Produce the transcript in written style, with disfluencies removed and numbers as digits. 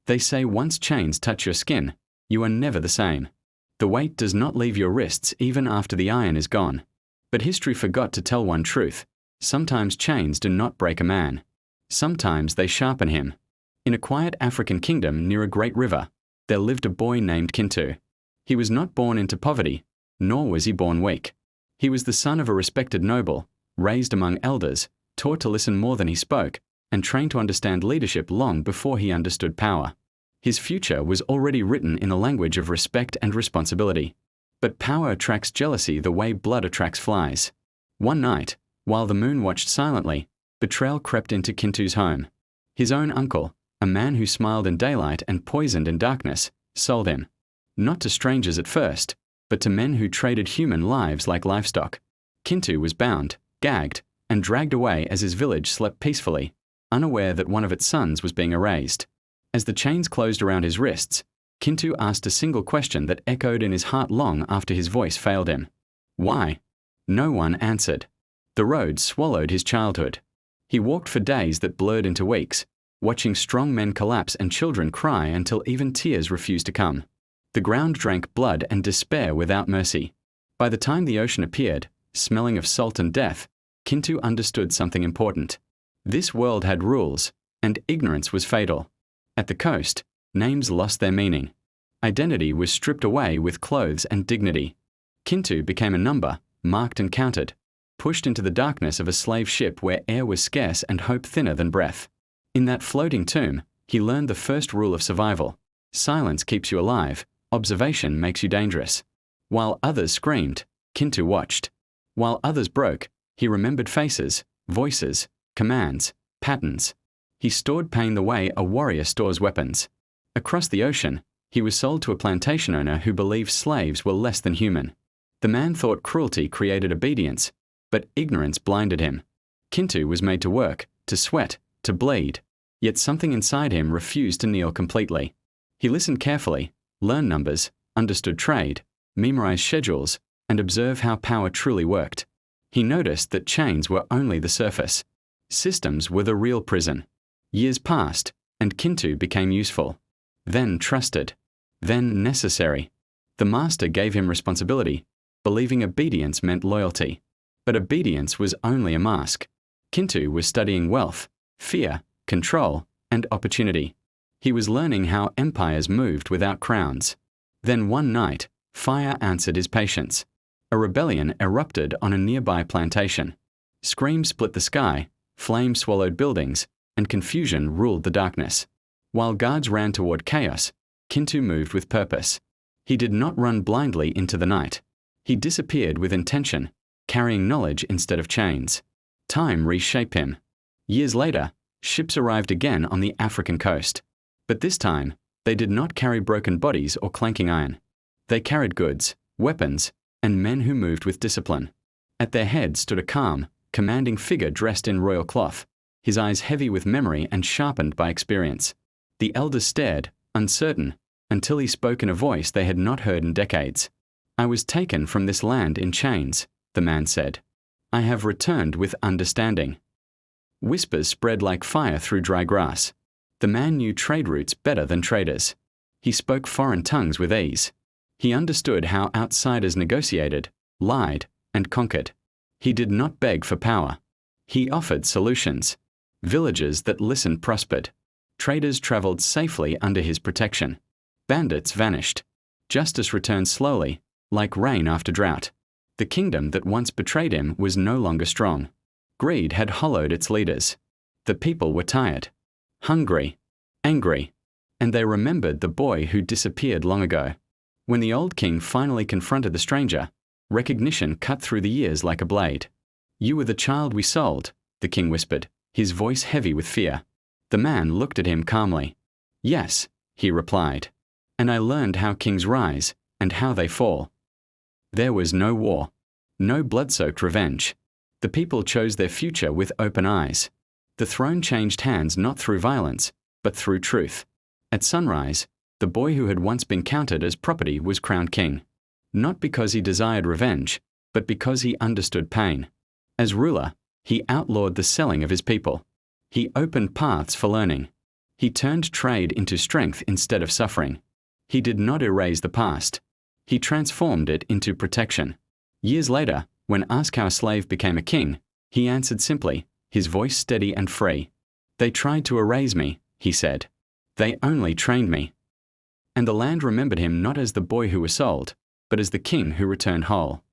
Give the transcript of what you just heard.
They say once chains touch your skin, you are never the same. The weight does not leave your wrists even after the iron is gone. But history forgot to tell one truth. Sometimes chains do not break a man. Sometimes they sharpen him. In a quiet African kingdom near a great river, there lived a boy named Kintu. He was not born into poverty, nor was he born weak. He was the son of a respected noble, raised among elders, taught to listen more than he spoke, and trained to understand leadership long before he understood power. His future was already written in the language of respect and responsibility. But power attracts jealousy the way blood attracts flies. One night, while the moon watched silently, betrayal crept into Kintu's home. His own uncle, a man who smiled in daylight and poisoned in darkness, sold him. Not to strangers at first, but to men who traded human lives like livestock. Kintu was bound, gagged, and dragged away as his village slept peacefully, unaware that one of its sons was being erased. As the chains closed around his wrists, Kintu asked a single question that echoed in his heart long after his voice failed him. Why? No one answered. The road swallowed his childhood. He walked for days that blurred into weeks, watching strong men collapse and children cry until even tears refused to come. The ground drank blood and despair without mercy. By the time the ocean appeared, smelling of salt and death, Kintu understood something important. This world had rules, and ignorance was fatal. At the coast, names lost their meaning. Identity was stripped away with clothes and dignity. Kintu became a number, marked and counted, pushed into the darkness of a slave ship where air was scarce and hope thinner than breath. In that floating tomb, he learned the first rule of survival. Silence keeps you alive, observation makes you dangerous. While others screamed, Kintu watched. While others broke, he remembered faces, voices, commands, patterns. He stored pain the way a warrior stores weapons. Across the ocean, he was sold to a plantation owner who believed slaves were less than human. The man thought cruelty created obedience, but ignorance blinded him. Kintu was made to work, to sweat, to bleed, yet something inside him refused to kneel completely. He listened carefully, learned numbers, understood trade, memorized schedules, and observed how power truly worked. He noticed that chains were only the surface. Systems were the real prison. Years passed, and Kintu became useful. Then trusted. Then necessary. The master gave him responsibility, believing obedience meant loyalty. But obedience was only a mask. Kintu was studying wealth, fear, control, and opportunity. He was learning how empires moved without crowns. Then one night, fire answered his patience. A rebellion erupted on a nearby plantation. Screams split the sky, flames swallowed buildings, and confusion ruled the darkness. While guards ran toward chaos, Kintu moved with purpose. He did not run blindly into the night. He disappeared with intention, carrying knowledge instead of chains. Time reshaped him. Years later, ships arrived again on the African coast. But this time, they did not carry broken bodies or clanking iron. They carried goods, weapons, and men who moved with discipline. At their head stood a calm, commanding figure dressed in royal cloth, his eyes heavy with memory and sharpened by experience. The elders stared, uncertain, until he spoke in a voice they had not heard in decades. "I was taken from this land in chains," the man said. "I have returned with understanding." Whispers spread like fire through dry grass. The man knew trade routes better than traders. He spoke foreign tongues with ease. He understood how outsiders negotiated, lied, and conquered. He did not beg for power. He offered solutions. Villages that listened prospered. Traders traveled safely under his protection. Bandits vanished. Justice returned slowly, like rain after drought. The kingdom that once betrayed him was no longer strong. Greed had hollowed its leaders. The people were tired, hungry, angry, and they remembered the boy who disappeared long ago. When the old king finally confronted the stranger, recognition cut through the years like a blade. "You were the child we sold," the king whispered, his voice heavy with fear. The man looked at him calmly. "Yes," he replied, "and I learned how kings rise and how they fall." There was no war, no blood-soaked revenge. The people chose their future with open eyes. The throne changed hands not through violence, but through truth. At sunrise, the boy who had once been counted as property was crowned king. Not because he desired revenge, but because he understood pain. As ruler, he outlawed the selling of his people. He opened paths for learning. He turned trade into strength instead of suffering. He did not erase the past. He transformed it into protection. Years later, when asked how a slave became a king, he answered simply, his voice steady and free. "They tried to erase me," he said. "They only trained me." And the land remembered him not as the boy who was sold, but as the king who returned whole.